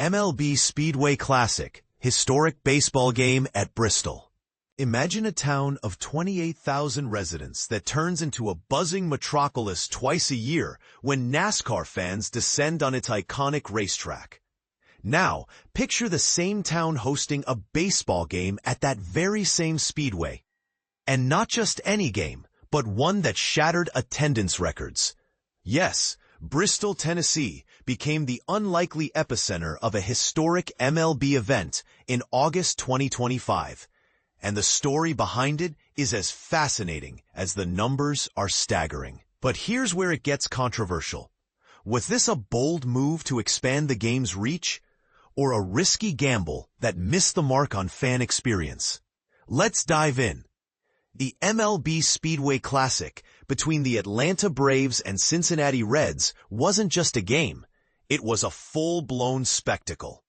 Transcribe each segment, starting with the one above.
MLB Speedway Classic, historic baseball game at Bristol. Imagine a town of 28,000 residents that turns into a buzzing metropolis twice a year when NASCAR fans descend on its iconic racetrack. Now, picture the same town hosting a baseball game at that very same speedway. And not just any game, but one that shattered attendance records. Yes, Bristol, Tennessee became the unlikely epicenter of a historic MLB event in August 2025. And the story behind it is as fascinating as the numbers are staggering. But here's where it gets controversial. Was this a bold move to expand the game's reach, or a risky gamble that missed the mark on fan experience? Let's dive in. The MLB Speedway Classic between the Atlanta Braves and Cincinnati Reds wasn't just a game, it was a full-blown spectacle.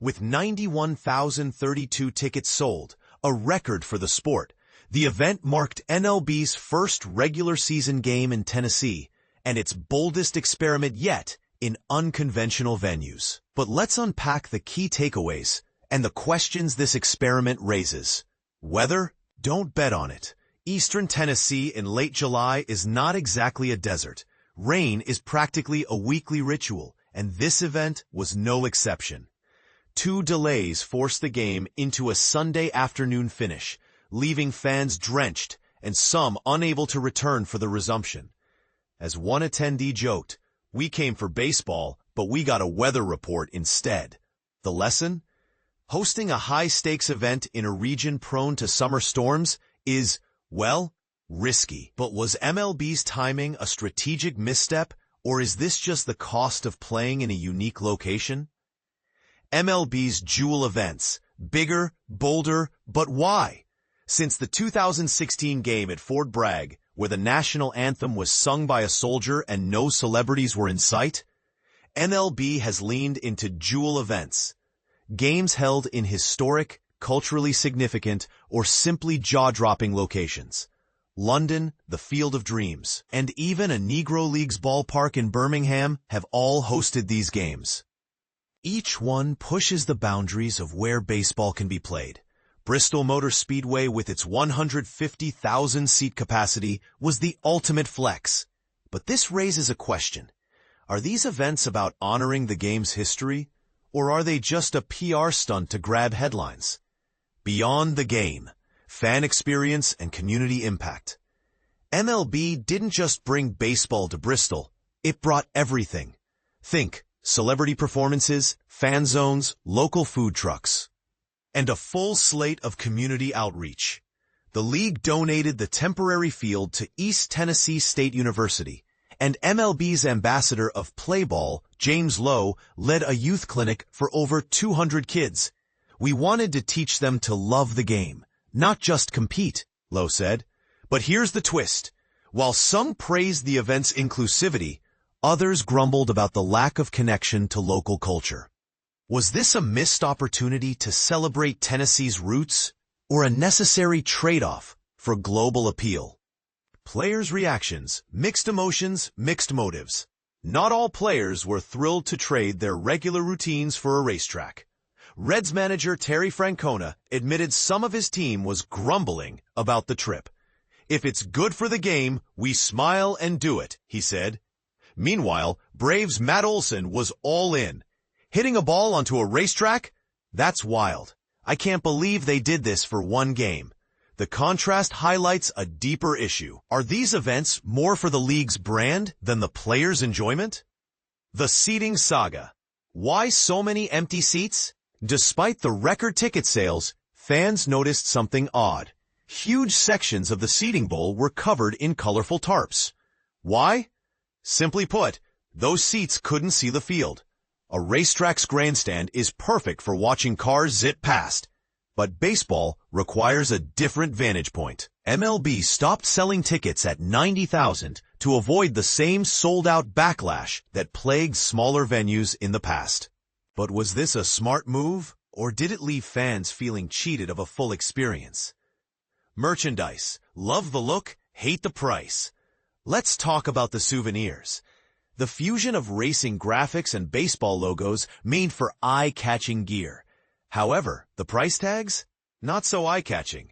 With 91,032 tickets sold, a record for the sport, the event marked MLB's first regular season game in Tennessee and its boldest experiment yet in unconventional venues. But let's unpack the key takeaways and the questions this experiment raises. Weather? Don't bet on it. Eastern Tennessee in late July is not exactly a desert. Rain is practically a weekly ritual, and this event was no exception. 2 delays forced the game into a Sunday afternoon finish, leaving fans drenched and some unable to return for the resumption. As one attendee joked, "We came for baseball, but we got a weather report instead." The lesson? Hosting a high-stakes event in a region prone to summer storms is, well, risky. But was MLB's timing a strategic misstep, or is this just the cost of playing in a unique location? MLB's jewel events, bigger, bolder, but why? Since the 2016 game at Fort Bragg, where the national anthem was sung by a soldier and no celebrities were in sight, MLB has leaned into jewel events. Games held in historic, culturally significant, or simply jaw-dropping locations. London, the Field of Dreams, and even a Negro Leagues ballpark in Birmingham have all hosted these games. Each one pushes the boundaries of where baseball can be played. Bristol Motor Speedway, with its 150,000 seat capacity, was the ultimate flex. But this raises a question. Are these events about honoring the game's history, or are they just a PR stunt to grab headlines? Beyond the game, fan experience and community impact. MLB didn't just bring baseball to Bristol, it brought everything. Think celebrity performances, fan zones, local food trucks, and a full slate of community outreach. The league donated the temporary field to East Tennessee State University, and MLB's ambassador of Play Ball, James Lowe, led a youth clinic for over 200 kids. "We wanted to teach them to love the game, not just compete," Lowe said. But here's the twist. While some praised the event's inclusivity, others grumbled about the lack of connection to local culture. Was this a missed opportunity to celebrate Tennessee's roots, or a necessary trade-off for global appeal? Players' reactions, mixed emotions, mixed motives. Not all players were thrilled to trade their regular routines for a racetrack. Reds manager Terry Francona admitted some of his team was grumbling about the trip. "If it's good for the game, we smile and do it," he said. Meanwhile, Braves' Matt Olson was all in. "Hitting a ball onto a racetrack? That's wild. I can't believe they did this for one game." The contrast highlights a deeper issue. Are these events more for the league's brand than the players' enjoyment? The seating saga. Why so many empty seats? Despite the record ticket sales, fans noticed something odd. Huge sections of the seating bowl were covered in colorful tarps. Why? Simply put, those seats couldn't see the field. A racetrack's grandstand is perfect for watching cars zip past, but baseball requires a different vantage point. MLB stopped selling tickets at 90,000 to avoid the same sold-out backlash that plagued smaller venues in the past. But was this a smart move, or did it leave fans feeling cheated of a full experience? Merchandise. Love the look, hate the price. Let's talk about the souvenirs. The fusion of racing graphics and baseball logos made for eye-catching gear. However, the price tags? Not so eye-catching.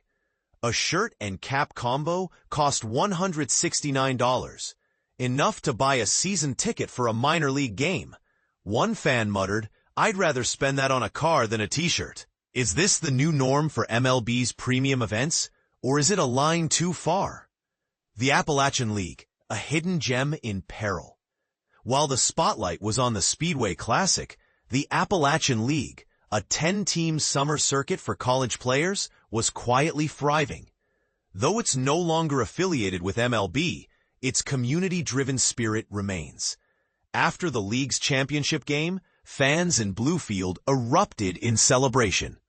A shirt and cap combo cost $169, enough to buy a season ticket for a minor league game. One fan muttered, "I'd rather spend that on a car than a t-shirt." Is this the new norm for MLB's premium events, or is it a line too far? The Appalachian League, a hidden gem in peril. While the spotlight was on the Speedway Classic, the Appalachian League, a 10-team summer circuit for college players, was quietly thriving. Though it's no longer affiliated with MLB, its community-driven spirit remains. After the league's championship game, fans in Bluefield erupted in celebration,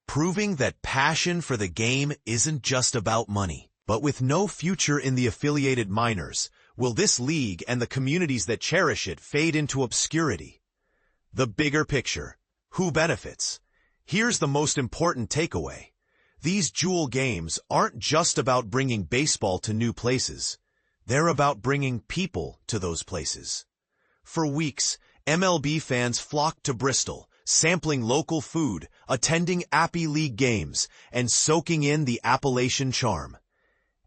proving that passion for the game isn't just about money. But with no future in the affiliated minors, will this league and the communities that cherish it fade into obscurity? The bigger picture. Who benefits? Here's the most important takeaway. These jewel games aren't just about bringing baseball to new places. They're about bringing people to those places. For weeks, MLB fans flocked to Bristol, sampling local food, attending Appy League games, and soaking in the Appalachian charm.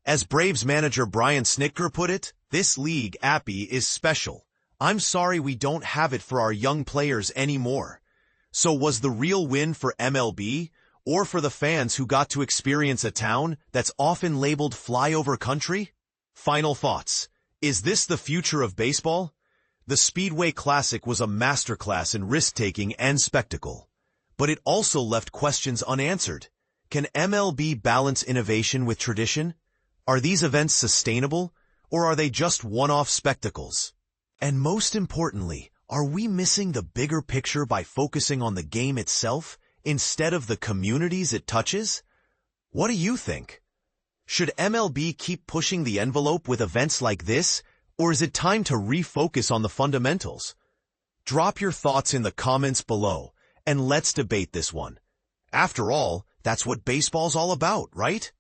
As Braves manager Brian Snitker put it, "This league, Appy, is special. I'm sorry we don't have it for our young players anymore." So was the real win for MLB, or for the fans who got to experience a town that's often labeled flyover country? Final thoughts. Is this the future of baseball? The Speedway Classic was a masterclass in risk-taking and spectacle. But it also left questions unanswered. Can MLB balance innovation with tradition? Are these events sustainable, or are they just one-off spectacles? And most importantly, are we missing the bigger picture by focusing on the game itself instead of the communities it touches? What do you think? Should MLB keep pushing the envelope with events like this, or is it time to refocus on the fundamentals? Drop your thoughts in the comments below, and let's debate this one. After all, that's what baseball's all about, right?